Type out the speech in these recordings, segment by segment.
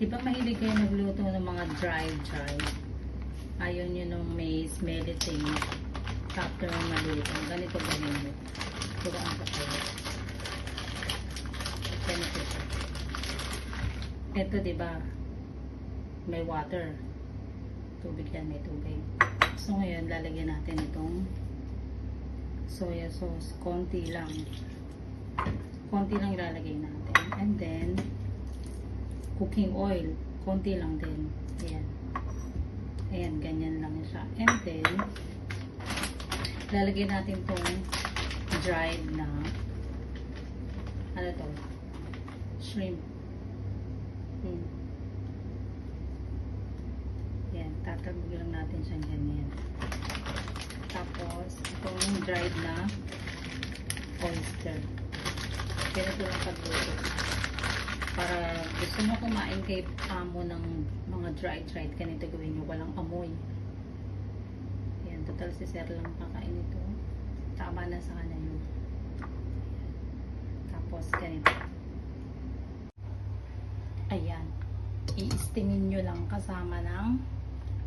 Di ba mahilig kayo nagluto ng mga dry? Ayaw nyo nung may smelly thing after maluto. Ganito gawin mo. Turuan ko kayo. Ganito siya. Ito diba may water. Tubig yan, may tubig. So ngayon lalagyan natin itong soya sauce. Konti lang. Konti lang ilalagay natin. And then cooking oil. Konti lang din. Ayan. Ayan, ganyan lang siya. And then lalagyan natin itong dried na ano to? Shrimp. Yan, tatagog lang natin siyang ganyan. Tapos, itong dried na oyster. Ganito lang pagluto. Para gusto mo kumain kay amo ng mga dried, ganito gawin nyo. Walang amoy. Yan, total si sir lang kakain ito. Tama na sa kanya yun. Tapos, ganito. Ayan. I-steamin nyo lang kasama ng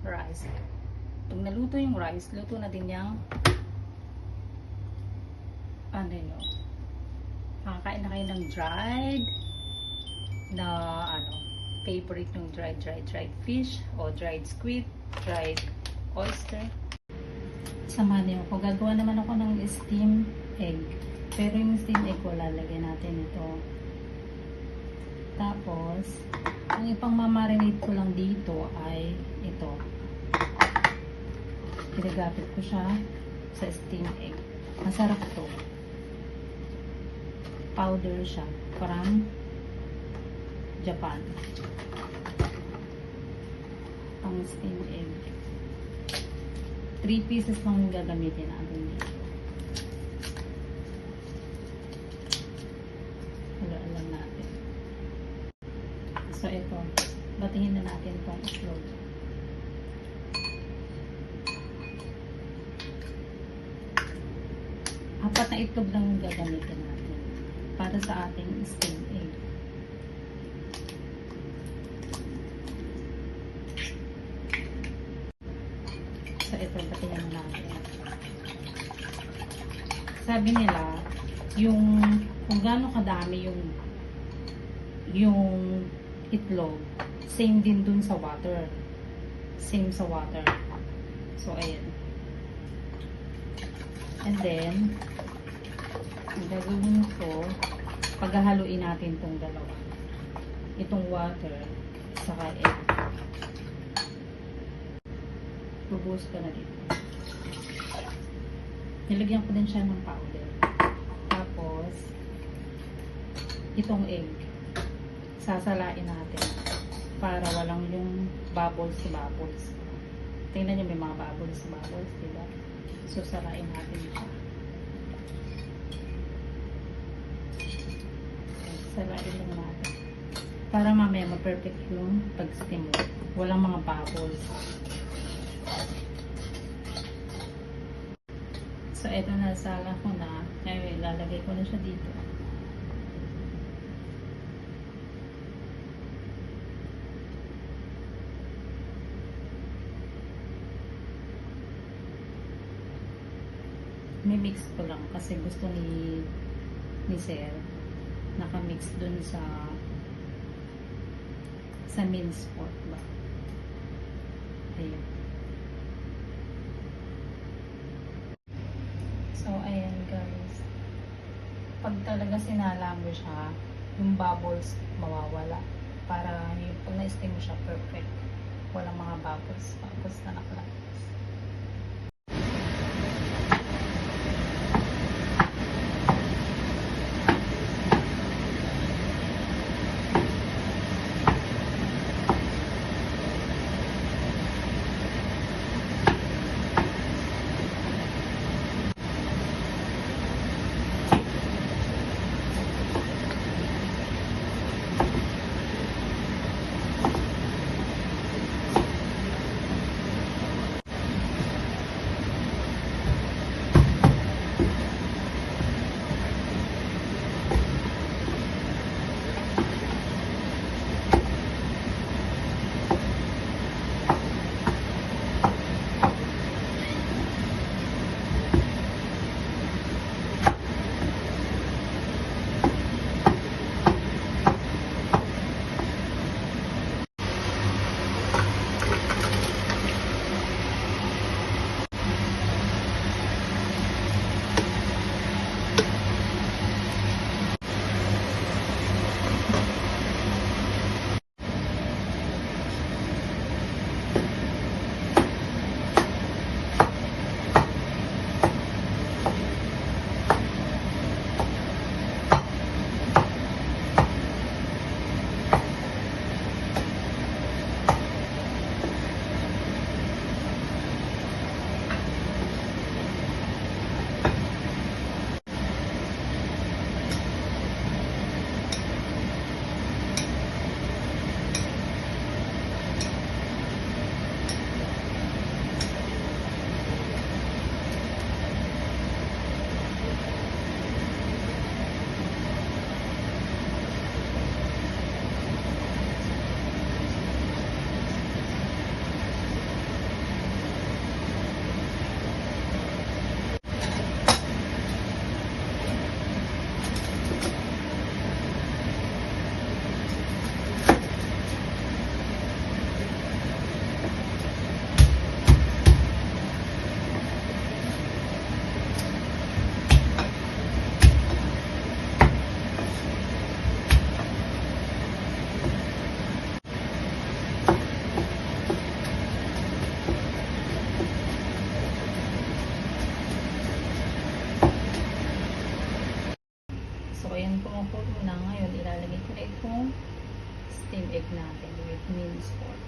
rice. Pag naluto yung rice, luto na din yung ano nyo. Makakain na kayo ng dried na favorite yung dried fish o dried squid, dried oyster. Samahan niyo ako. Gagawa naman ako ng steam egg. Pero yung steam egg ko, lalagyan natin ito. Tapos, ang ipang mamarinate ko lang dito ay ito. Pinagapit ko siya sa steam egg. Masarap to. Powder siya. From Japan. Pang steam egg. 3 pieces lang gagamitin natin dito. Haluan lang natin. So, ito. Batihin na natin itong itlog. Apat na itlog lang yung gagamitin natin para sa ating steam egg. So, ito. Batihin na natin. Sabi nila, kung gaano kadami yung itlog, same din dun sa water. Same sa water. So, ayan. And then, ang gagawin ko, paghahaluin natin itong dalawa. Itong water, saka egg. Bubuhos ka na dito. Nilagyan ko din siya ng powder. Tapos, itong egg, sasalain natin para walang yung bubbles. Tingnan nyo, may mga bubbles, diba? So, salain natin siya. Salain lang natin. Para mamaya ma-perfect yung pag-steam. Walang mga bubbles. So, eto na, sala ko na. Ngayon, ilalagay ko na siya dito. Mimix ko lang kasi gusto ni Sir nakamix dun sa minced pork ba. Ayan. So, ayan guys. Pag talaga sinala mo siya, yung bubbles mawawala. Para yung pag na-steam mo siya, perfect. Walang mga bubbles na nakalagay. natin with minced pork.